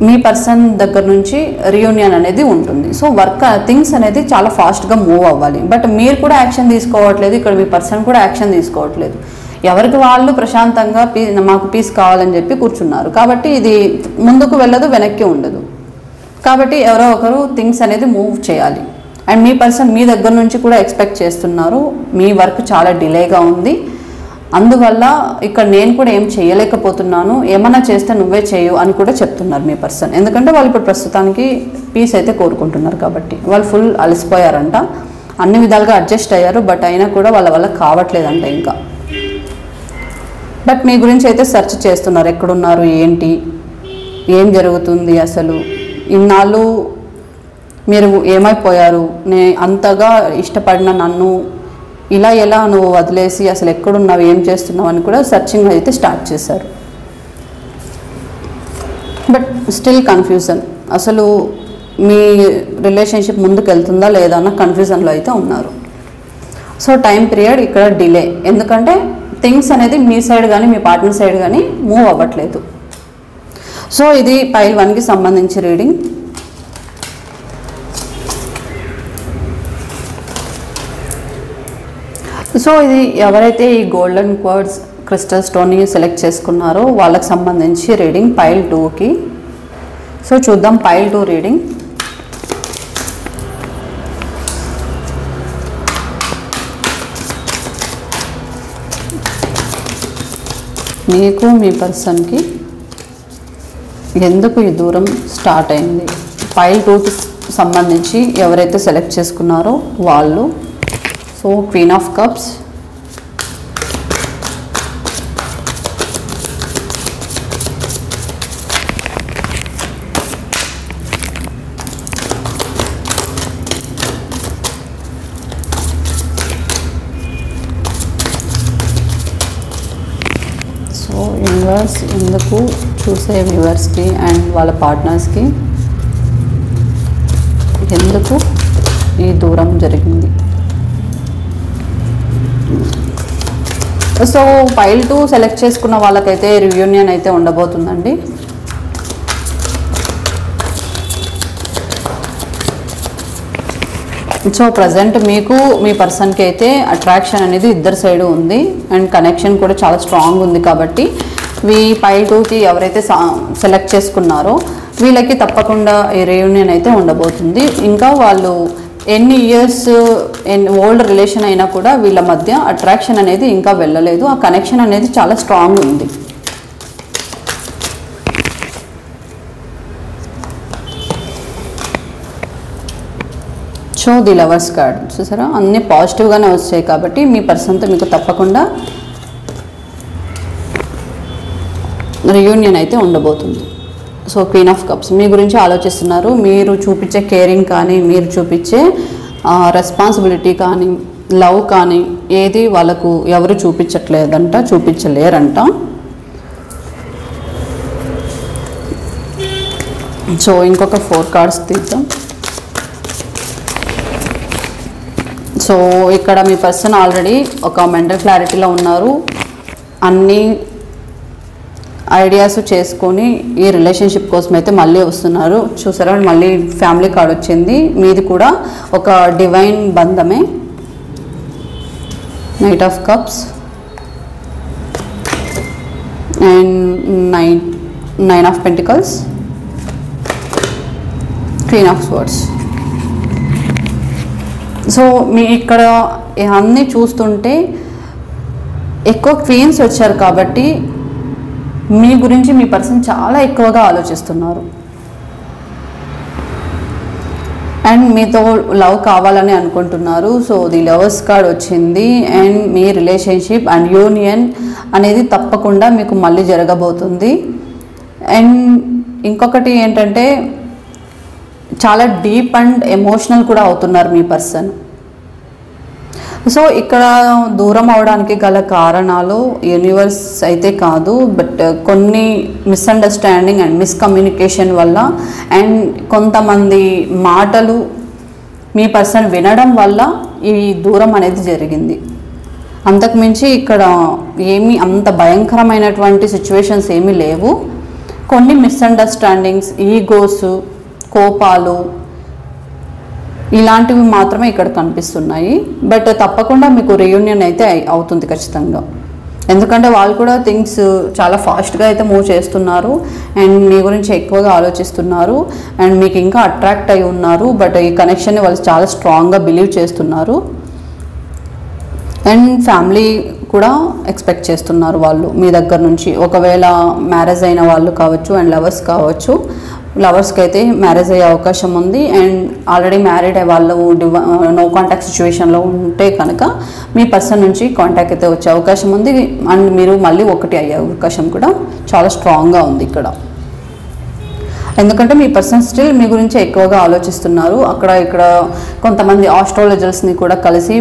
మీ పర్సన్ దగ్గర నుంచి రీయూనియన్ అనేది ఉంటుంది. సో వర్క్ థింగ్స్ అనేది చాలా ఫాస్ట్గా మూవ్ అవ్వాలి, బట్ మీరు కూడా యాక్షన్ తీసుకోవట్లేదు, ఇక్కడ మీ పర్సన్ కూడా యాక్షన్ తీసుకోవట్లేదు. ఎవరికి వాళ్ళు ప్రశాంతంగా మాకు పీస్ కావాలని చెప్పి కూర్చున్నారు కాబట్టి ఇది ముందుకు వెళ్ళదు, వెనక్కి ఉండదు. కాబట్టి ఎవరో ఒకరు థింగ్స్ అనేది మూవ్ చేయాలి. అండ్ మీ పర్సన్ మీ దగ్గర నుంచి కూడా ఎక్స్పెక్ట్ చేస్తున్నారు, మీ వర్క్ చాలా డిలేగా ఉంది, అందువల్ల ఇక్కడ నేను కూడా ఏం చేయలేకపోతున్నాను, ఏమన్నా చేస్తే నువ్వే చేయు అని కూడా చెప్తున్నారు మీ పర్సన్. ఎందుకంటే వాళ్ళు ఇప్పుడు ప్రస్తుతానికి పీస్ అయితే కోరుకుంటున్నారు కాబట్టి. వాళ్ళు ఫుల్ అలసిపోయారంట, అన్ని విధాలుగా అడ్జస్ట్ అయ్యారు, బట్ అయినా కూడా వాళ్ళ వల్ల కావట్లేదంట ఇంకా. బట్ మీ గురించి అయితే సెర్చ్ చేస్తున్నారు, ఎక్కడున్నారు, ఏంటి, ఏం జరుగుతుంది, అసలు ఇన్నాళ్ళు మీరు ఏమైపోయారు, అంతగా ఇష్టపడిన నన్ను ఇలా ఎలా నువ్వు వదిలేసి అసలు ఎక్కడున్నావు, ఏం చేస్తున్నావు అని కూడా సెర్చింగ్ అయితే స్టార్ట్ చేశారు. బట్ స్టిల్ కన్ఫ్యూజన్, అసలు మీ రిలేషన్షిప్ ముందుకు వెళ్తుందా లేదా అన్న కన్ఫ్యూజన్లో అయితే ఉన్నారు. సో టైం పీరియడ్ ఇక్కడ డిలే, ఎందుకంటే థింగ్స్ అనేది మీ సైడ్ కానీ మీ పార్ట్నర్ సైడ్ కానీ మూవ్ అవ్వట్లేదు. సో ఇది పైల్ 1కి సంబంధించి రీడింగ్. సో ఇది ఎవరైతే ఈ గోల్డెన్ క్వార్ట్జ్ క్రిస్టల్ స్టోన్ని సెలెక్ట్ చేసుకున్నారో వాళ్ళకి సంబంధించి రీడింగ్ పైల్ 2కి. సో చూద్దాం పైల్ 2 రీడింగ్. మీకు మీ పర్సన్కి ఎందుకు ఈ దూరం స్టార్ట్ అయింది, పైల్ 2కి సంబంధించి ఎవరైతే సెలెక్ట్ చేసుకున్నారో వాళ్ళు. So queen of cups, so universe ఎందుకు చూసే వ్యూవర్స్కి అండ్ వాళ్ళ పార్ట్నర్స్కి ఎందుకు ఈ దూరం జరిగింది. సో పైల్ 2 సెలెక్ట్ చేసుకున్న వాళ్ళకైతే రీయూనియన్ అయితే ఉండబోతుందండి. సో ప్రజెంట్ మీకు మీ పర్సన్కి అయితే అట్రాక్షన్ అనేది ఇద్దరు సైడు ఉంది అండ్ కనెక్షన్ కూడా చాలా స్ట్రాంగ్ ఉంది కాబట్టి పైల్ 2కి ఎవరైతే సెలెక్ట్ చేసుకున్నారో వీళ్ళకి తప్పకుండా ఈ రీయూనియన్ అయితే ఉండబోతుంది. ఇంకా వాళ్ళు ఎన్ని ఇయర్స్ ఓల్డ్ రిలేషన్ అయినా కూడా వీళ్ళ మధ్య అట్రాక్షన్ అనేది ఇంకా వెళ్ళలేదు, ఆ కనెక్షన్ అనేది చాలా స్ట్రాంగ్ ఉంది. సో ది లవర్స్ కార్డ్ చూసారా, అన్నీ పాజిటివ్గానే వచ్చాయి కాబట్టి మీ పర్సన్తో మీకు తప్పకుండా రీయూనియన్ అయితే ఉండబోతుంది. సో క్వీన్ ఆఫ్ కప్స్ మీ గురించి ఆలోచిస్తున్నారు, మీరు చూపించే కేరింగ్ కానీ మీరు చూపించే రెస్పాన్సిబిలిటీ కానీ లవ్ కానీ ఏది వాళ్ళకు ఎవరు చూపించట్లేదంట, చూపించలేరంట. సో ఇంకొక 4 కార్డ్స్ తీద్దాం. సో ఇక్కడ మీ పర్సన్ ఆల్రెడీ ఒక మెంటల్ క్లారిటీలో ఉన్నారు, అన్నీ ఐడియాస్ చేసుకొని ఈ రిలేషన్షిప్ కోసం అయితే మళ్ళీ వస్తున్నారు. చూసారా, మళ్ళీ ఫ్యామిలీ కార్డ్ వచ్చింది. మీది కూడా ఒక డివైన్ బంధమే. Knight of cups and nine of pentacles, queen of swords. So మీ ఇక్కడ అన్నీ చూస్తుంటే ఎక్కువ క్వీన్స్ వచ్చారు కాబట్టి మీ గురించి మీ పర్సన్ చాలా ఎక్కువగా ఆలోచిస్తున్నారు అండ్ మీతో లవ్ కావాలని అనుకుంటున్నారు. సో ది లవర్స్ కార్డ్ వచ్చింది and me relationship and union అనేది తప్పకుండా మీకు మళ్ళీ జరగబోతుంది. అండ్ ఇంకొకటి ఏంటంటే చాలా డీప్ అండ్ ఎమోషనల్ కూడా అవుతున్నారు మీ పర్సన్. సో ఇక్కడ దూరం అవడానికి గల కారణాలు యూనివర్స్ అయితే కాదు, బట్ కొన్ని మిస్అండర్స్టాండింగ్ అండ్ మిస్కమ్యూనికేషన్ వల్ల అండ్ కొంతమంది మాటలు మీ పర్సన్ వినడం వల్ల ఈ దూరం అనేది జరిగింది. అంతకుమించి ఇక్కడ ఏమీ అంత భయంకరమైనటువంటి సిచ్యువేషన్స్ ఏమీ లేవు. కొన్ని మిస్అండర్స్టాండింగ్స్, ఈగోస్, కోపాలు ఇలాంటివి మాత్రమే ఇక్కడ కనిపిస్తున్నాయి. బట్ తప్పకుండా మీకు రీయూనియన్ అయితే అవుతుంది ఖచ్చితంగా. ఎందుకంటే వాళ్ళు కూడా థింగ్స్ చాలా ఫాస్ట్గా అయితే మూవ్ చేస్తున్నారు అండ్ మీ గురించి ఎక్కువగా ఆలోచిస్తున్నారు అండ్ మీకు ఇంకా అట్రాక్ట్ అయి ఉన్నారు. బట్ ఈ కనెక్షన్ని వాళ్ళు చాలా స్ట్రాంగ్గా బిలీవ్ చేస్తున్నారు అండ్ ఫ్యామిలీ కూడా ఎక్స్పెక్ట్ చేస్తున్నారు వాళ్ళు మీ దగ్గర నుంచి. ఒకవేళ మ్యారేజ్ అయిన వాళ్ళు కావచ్చు అండ్ లవర్స్ కావచ్చు. లవర్స్కి అయితే మ్యారేజ్ అయ్యే అవకాశం ఉంది అండ్ ఆల్రెడీ మ్యారీడ్ అయ్యే వాళ్ళు నో కాంటాక్ట్ సిచ్యువేషన్లో ఉంటే కనుక మీ పర్సన్ నుంచి కాంటాక్ట్ అయితే వచ్చే అవకాశం ఉంది అండ్ మీరు మళ్ళీ ఒకటి అయ్యే అవకాశం కూడా చాలా స్ట్రాంగ్గా ఉంది ఇక్కడ. ఎందుకంటే మీ పర్సన్ స్టిల్ మీ గురించి ఎక్కువగా ఆలోచిస్తున్నారు. ఇక్కడ కొంతమంది ఆస్ట్రాలజర్స్ని కూడా కలిసి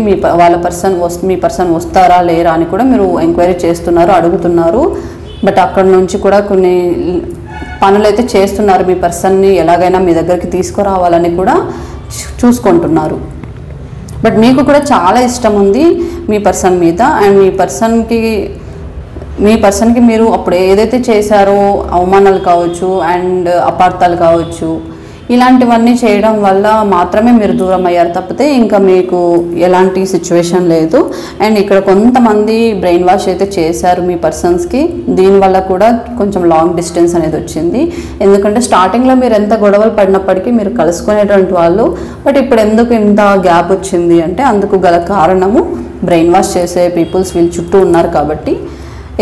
మీ పర్సన్ వస్తారా లేరా అని కూడా మీరు ఎంక్వైరీ చేస్తున్నారు, అడుగుతున్నారు. బట్ అక్కడ నుంచి కూడా కొన్ని పనులు అయితే చేస్తున్నారు. మీ పర్సన్ని ఎలాగైనా మీ దగ్గరికి తీసుకురావాలని కూడా చూసుకుంటున్నారు. బట్ మీకు కూడా చాలా ఇష్టం ఉంది మీ పర్సన్ మీద అండ్ మీ పర్సన్కి మీరు అప్పుడు ఏదైతే చేశారో అవమానాలు కావచ్చు అండ్ అపార్థాలు కావచ్చు, ఇలాంటివన్నీ చేయడం వల్ల మాత్రమే మీరు దూరం అయ్యారు తప్పితే ఇంకా మీకు ఎలాంటి సిచ్యువేషన్ లేదు. అండ్ ఇక్కడ కొంతమంది బ్రెయిన్ వాష్ అయితే చేశారు మీ పర్సన్స్కి. దీనివల్ల కూడా కొంచెం లాంగ్ డిస్టెన్స్ అనేది వచ్చింది. ఎందుకంటే స్టార్టింగ్లో మీరు ఎంత గొడవలు పడినప్పటికీ మీరు కలుసుకునేటువంటి వాళ్ళు. బట్ ఇప్పుడు ఎందుకు ఇంత గ్యాప్ వచ్చింది అంటే అందుకు గల కారణము బ్రెయిన్ వాష్ చేసే పీపుల్స్ వీళ్ళు చుట్టూ ఉన్నారు కాబట్టి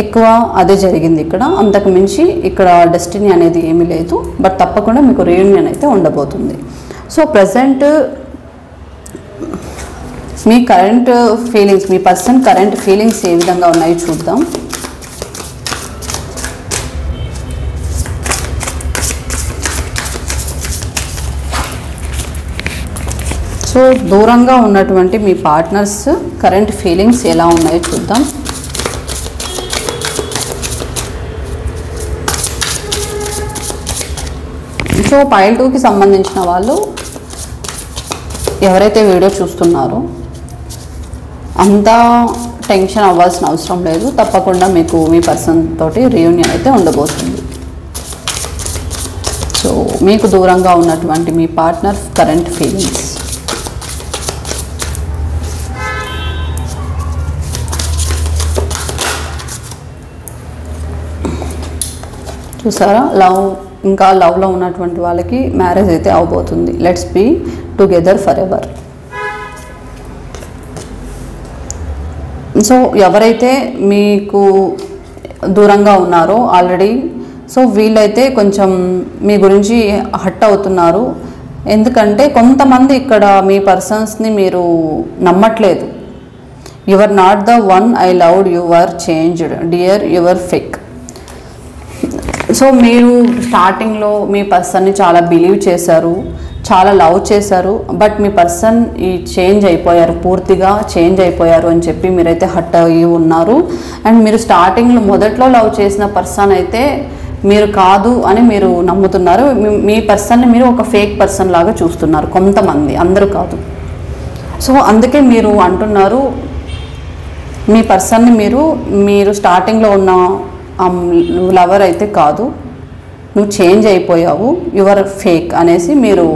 ఎక్కువ అదే జరిగింది ఇక్కడ. అంతకు మించి ఇక్కడ డెస్టినీ అనేది ఏమీ లేదు. బట్ తప్పకుండా మీకు రీయూనియన్ అయితే ఉండబోతుంది. సో ప్రజెంట్ మీ కరెంట్ ఫీలింగ్స్, మీ పర్సన్ కరెంట్ ఫీలింగ్స్ ఏ విధంగా ఉన్నాయో చూద్దాం. సో దూరంగా ఉన్నటువంటి మీ పార్ట్నర్స్ కరెంట్ ఫీలింగ్స్ ఎలా ఉన్నాయో చూద్దాం. సో పైల్ 2కి సంబంధించిన వాళ్ళు ఎవరైతే వీడియో చూస్తున్నారో అంతా టెన్షన్ అవ్వాల్సిన అవసరం లేదు. తప్పకుండా మీకు మీ పర్సన్ తోటి రీయూనియన్ అయితే ఉండబోతుంది. సో మీకు దూరంగా ఉన్నటువంటి మీ పార్ట్నర్ కరెంట్ ఫీలింగ్స్. చూసారా, ఇంకా లవ్లో ఉన్నటువంటి వాళ్ళకి మ్యారేజ్ అయితే అవబోతుంది. Let's be together forever. So ఎవరైతే మీకు దూరంగా ఉన్నారో ఆల్రెడీ, సో వీళ్ళైతే కొంచెం మీ గురించి హట్ అవుతున్నారు. ఎందుకంటే కొంతమంది ఇక్కడ మీ పర్సన్స్ని మీరు నమ్మట్లేదు. You are not the one I loved, you are changed dear, you are fake. So మీరు స్టార్టింగ్లో మీ పర్సన్ని చాలా బిలీవ్ చేశారు, చాలా లవ్ చేశారు. బట్ మీ పర్సన్ చేంజ్ అయిపోయారు, పూర్తిగా చేంజ్ అయిపోయారు అని చెప్పి మీరైతే హట్ అయ్యి ఉన్నారు. అండ్ మీరు స్టార్టింగ్లో మొదట్లో లవ్ చేసిన పర్సన్ అయితే మీరు కాదు అని మీరు నమ్ముతున్నారు. మీ పర్సన్ని మీరు ఒక ఫేక్ పర్సన్ లాగా చూస్తున్నారు కొంతమంది, అందరూ కాదు. సో అందుకే మీరు అంటున్నారు మీ పర్సన్ని మీరు స్టార్టింగ్లో ఉన్న లవర్ అయితే కాదు, నువ్వు చేంజ్ అయిపోయావు, యువర్ ఫేక్ అనేసి మీరు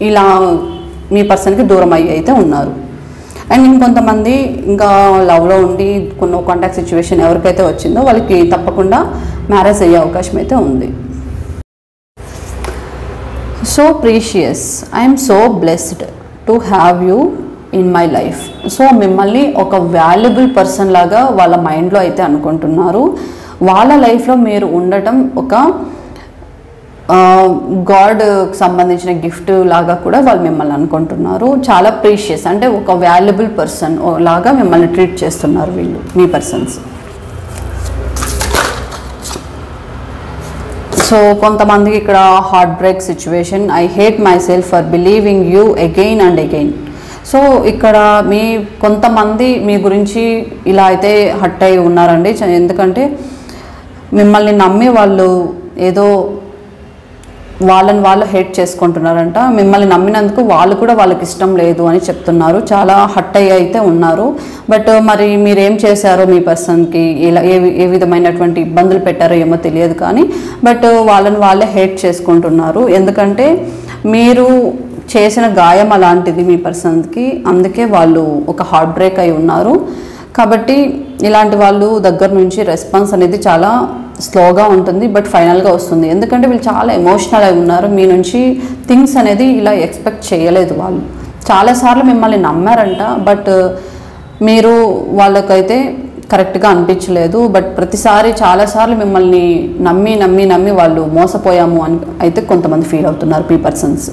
ఇలా మీ పర్సన్కి దూరం అయ్యి అయితే ఉన్నారు. అండ్ ఇంకొంతమంది ఇంకా లవ్లో ఉండి కొన్ని కాంటాక్ట్ సిచ్యువేషన్ ఎవరికైతే వచ్చిందో వాళ్ళకి తప్పకుండా మ్యారేజ్ అయ్యే అవకాశం అయితే ఉంది. So precious, I'm so blessed to have you in my life. So మిమ్మల్ని ఒక వాల్యుబుల్ పర్సన్ లాగా వాళ్ళ మైండ్లో అయితే అనుకుంటున్నారు. వాళ్ళ లైఫ్లో మీరు ఉండటం ఒక గాడ్ సంబంధించిన గిఫ్ట్ లాగా కూడా వాళ్ళు మిమ్మల్ని అనుకుంటున్నారు. చాలా ప్రీషియస్ అంటే ఒక వాల్యుబుల్ పర్సన్ లాగా మిమ్మల్ని ట్రీట్ చేస్తున్నారు వీళ్ళు, మీ పర్సన్స్. సో కొంతమందికి ఇక్కడ heart break situation, I hate my self for believing you again and again. So ఇక్కడ కొంతమంది మీ గురించి ఇలా అయితే హర్ట్ అయి ఉన్నారండి. ఎందుకంటే మిమ్మల్ని నమ్మి వాళ్ళు ఏదో వాళ్ళని వాళ్ళు హేట్ చేసుకుంటున్నారంట. మిమ్మల్ని నమ్మినందుకు వాళ్ళు కూడా వాళ్ళకి ఇష్టం లేదు అని చెప్తున్నారు. చాలా హర్ట్ అయ్యి అయితే ఉన్నారు. బట్ మరి మీరేం చేశారో మీ పర్సన్కి ఇలా ఏ విధమైనటువంటి ఇబ్బందులు పెట్టారో ఏమో తెలియదు కానీ బట్ వాళ్ళని వాళ్ళే హేట్ చేసుకుంటున్నారు. ఎందుకంటే మీరు చేసిన గాయం అలాంటిది మీ పర్సన్కి, అందుకే వాళ్ళు ఒక హార్ట్ బ్రేక్ అయి ఉన్నారు. కాబట్టి ఇలాంటి వాళ్ళు దగ్గర నుంచి రెస్పాన్స్ అనేది చాలా స్లోగా ఉంటుంది, బట్ ఫైనల్గా వస్తుంది. ఎందుకంటే వీళ్ళు చాలా ఎమోషనల్ అయి ఉన్నారు. మీ నుంచి థింగ్స్ అనేది ఇలా ఎక్స్పెక్ట్ చేయలేదు. వాళ్ళు చాలాసార్లు మిమ్మల్ని నమ్మారంట, బట్ మీరు వాళ్ళకైతే కరెక్ట్గా అనిపించలేదు. బట్ ప్రతిసారి చాలాసార్లు మిమ్మల్ని నమ్మి నమ్మి నమ్మి వాళ్ళు మోసపోయాము అని అయితే కొంతమంది ఫీల్ అవుతున్నారు. మీ పర్సన్స్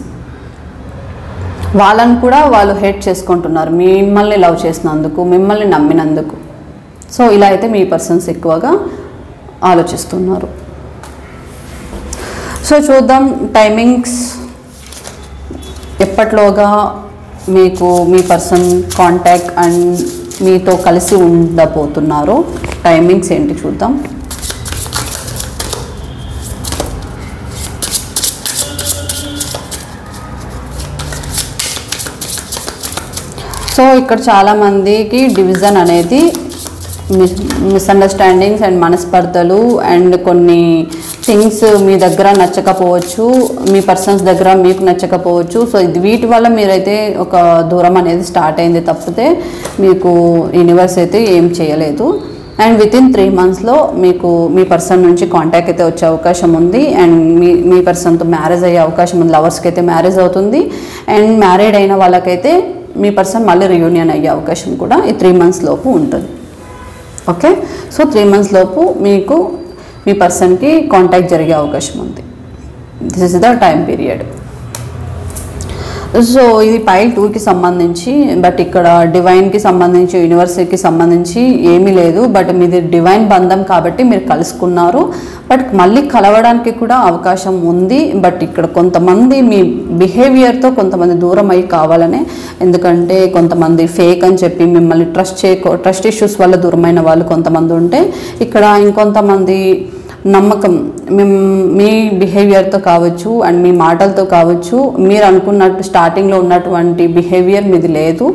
వాళ్ళని కూడా వాళ్ళు హేట్ చేసుకుంటున్నారు మిమ్మల్ని లవ్ చేసినందుకు, మిమ్మల్ని నమ్మినందుకు. సో ఇలా అయితే మీ పర్సన్స్ ఎక్కువగా ఆలోచిస్తున్నారు. సో చూద్దాం టైమింగ్స్ ఎప్పట్లోగా మీకు మీ పర్సన్ కాంటాక్ట్ అండ్ మీతో కలిసి ఉండబోతున్నారో టైమింగ్స్ ఏంటి చూద్దాం. సో ఇక్కడ చాలామందికి డివిజన్ అనేది మిస్అండర్స్టాండింగ్స్ అండ్ మనస్పర్ధలు అండ్ కొన్ని థింగ్స్ మీ దగ్గర నచ్చకపోవచ్చు, మీ పర్సన్స్ దగ్గర మీకు నచ్చకపోవచ్చు. సో వీటి వల్ల మీరైతే ఒక దూరం అనేది స్టార్ట్ అయింది తప్పితే మీకు యూనివర్స్ అయితే ఏం చేయలేదు. అండ్ వితిన్ 3 monthsలో మీకు మీ పర్సన్ నుంచి కాంటాక్ట్ అయితే వచ్చే అవకాశం ఉంది. అండ్ మీ పర్సన్తో మ్యారేజ్ అయ్యే అవకాశం ఉంది. లవర్స్కి అయితే మ్యారేజ్ అవుతుంది. అండ్ మ్యారీడ్ అయిన వాళ్ళకైతే మీ పర్సన్ మళ్ళీ రియూనియన్ అయ్యే అవకాశం కూడా ఈ 3 months లోపు ఉంటుంది. ఓకే, సో 3 months లోపు మీకు మీ పర్సన్కి కాంటాక్ట్ జరిగే అవకాశం ఉంది. This is the time period. So ఇది పైల్ 2కి సంబంధించి, బట్ ఇక్కడ డివైన్కి సంబంధించి యూనివర్స్కి సంబంధించి ఏమీ లేదు. బట్ మీది డివైన్ బంధం కాబట్టి మీరు కలుసుకున్నారు. బట్ మళ్ళీ కలవడానికి కూడా అవకాశం ఉంది. బట్ ఇక్కడ కొంతమంది మీ బిహేవియర్తో కొంతమంది దూరం అయ్యి కావాలనే, ఎందుకంటే కొంతమంది ఫేక్ అని చెప్పి మిమ్మల్ని ట్రస్ట్ ఇష్యూస్ వల్ల దూరమైన వాళ్ళు కొంతమంది ఉంటే, ఇక్కడ ఇంకొంతమంది నమ్మకం మీ బిహేవియర్తో కావచ్చు అండ్ మీ మాటలతో కావచ్చు, మీరు అనుకున్నట్టు స్టార్టింగ్లో ఉన్నటువంటి బిహేవియర్ మీది లేదు.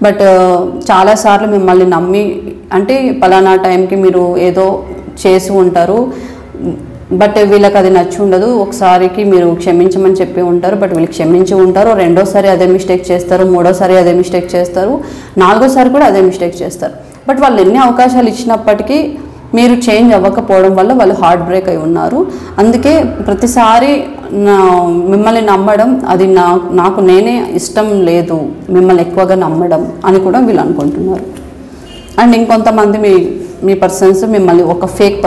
బట్ చాలాసార్లు మిమ్మల్ని నమ్మి, అంటే పలానా టైంకి మీరు ఏదో చేసి ఉంటారు, బట్ వీళ్ళకి అది నచ్చి ఉండదు. ఒకసారికి మీరు క్షమించమని చెప్పి ఉంటారు, బట్ వీళ్ళు క్షమించి ఉంటారు. రెండోసారి అదే మిస్టేక్ చేస్తారు, మూడోసారి అదే మిస్టేక్ చేస్తారు, నాలుగోసారి కూడా అదే మిస్టేక్ చేస్తారు. బట్ వాళ్ళు ఎన్ని అవకాశాలు ఇచ్చినప్పటికీ మీరు చేంజ్ అవ్వకపోవడం వల్ల వాళ్ళు హార్ట్ బ్రేక్ అయి ఉన్నారు. అందుకే ప్రతిసారి మిమ్మల్ని నమ్మడం అది నాకు నేనే ఇష్టం లేదు, మిమ్మల్ని ఎక్కువగా నమ్మడం అని కూడా వీళ్ళు అనుకుంటున్నారు. అండ్ ఇంకొంతమంది మీ పర్సన్స్ మిమ్మల్ని ఒక ఫేక్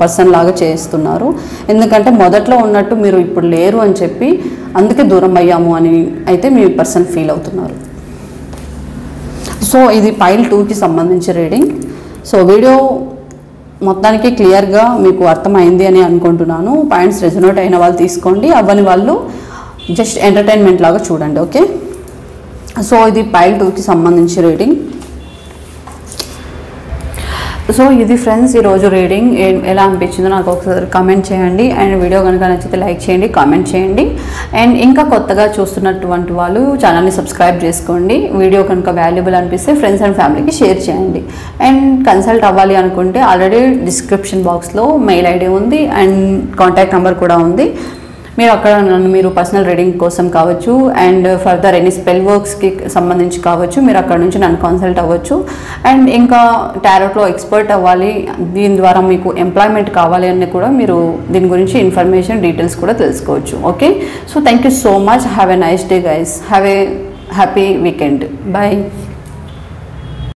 పర్సన్ లాగా చేస్తున్నారు. ఎందుకంటే మొదట్లో ఉన్నట్టు మీరు ఇప్పుడు లేరు అని చెప్పి అందుకే దూరం అయ్యాము అని అయితే మీ పర్సన్ ఫీల్ అవుతున్నారు. సో ఇది పైల్ 2కి సంబంధించి రీడింగ్. సో వీడియో మొత్తానికి క్లియర్గా మీకు అర్థమైంది అని అనుకుంటున్నాను. పాయింట్స్ రెజొనేట్ అయిన వాళ్ళు తీసుకోండి, అవ్వని వాళ్ళు జస్ట్ ఎంటర్టైన్మెంట్ లాగా చూడండి. ఓకే, సో ఇది పైల్ 2కి సంబంధించి రీడింగ్. సో ఇది ఫ్రెండ్స్ ఈరోజు రీడింగ్ ఎలా అనిపించిందో నాకు ఒకసారి కామెంట్ చేయండి. అండ్ వీడియో కనుక నచ్చితే లైక్ చేయండి, కామెంట్ చేయండి. అండ్ ఇంకా కొత్తగా చూస్తున్నటువంటి వాళ్ళు ఛానల్ని సబ్స్క్రైబ్ చేసుకోండి. వీడియో కనుక వాల్యుబుల్ అనిపిస్తే ఫ్రెండ్స్ అండ్ ఫ్యామిలీకి షేర్ చేయండి. అండ్ కన్సల్ట్ అవ్వాలి అనుకుంటే ఆల్రెడీ డిస్క్రిప్షన్ బాక్స్లో మెయిల్ ఐడి ఉంది అండ్ కాంటాక్ట్ నెంబర్ కూడా ఉంది. మీరు అక్కడ నన్ను మీరు పర్సనల్ రీడింగ్ కోసం కావచ్చు అండ్ ఫర్దర్ ఎనీ స్పెల్ వర్క్స్కి సంబంధించి కావచ్చు, మీరు అక్కడ నుంచి నన్ను కన్సల్ట్ అవ్వచ్చు. అండ్ ఇంకా టారోట్లో ఎక్స్పర్ట్ అవ్వాలి, దీని ద్వారా మీకు ఎంప్లాయ్మెంట్ కావాలి అని కూడా మీరు దీని గురించి ఇన్ఫర్మేషన్ డీటెయిల్స్ కూడా తెలుసుకోవచ్చు. Okay, so thank you so much. Have a nice day guys. Have a happy weekend. Bye.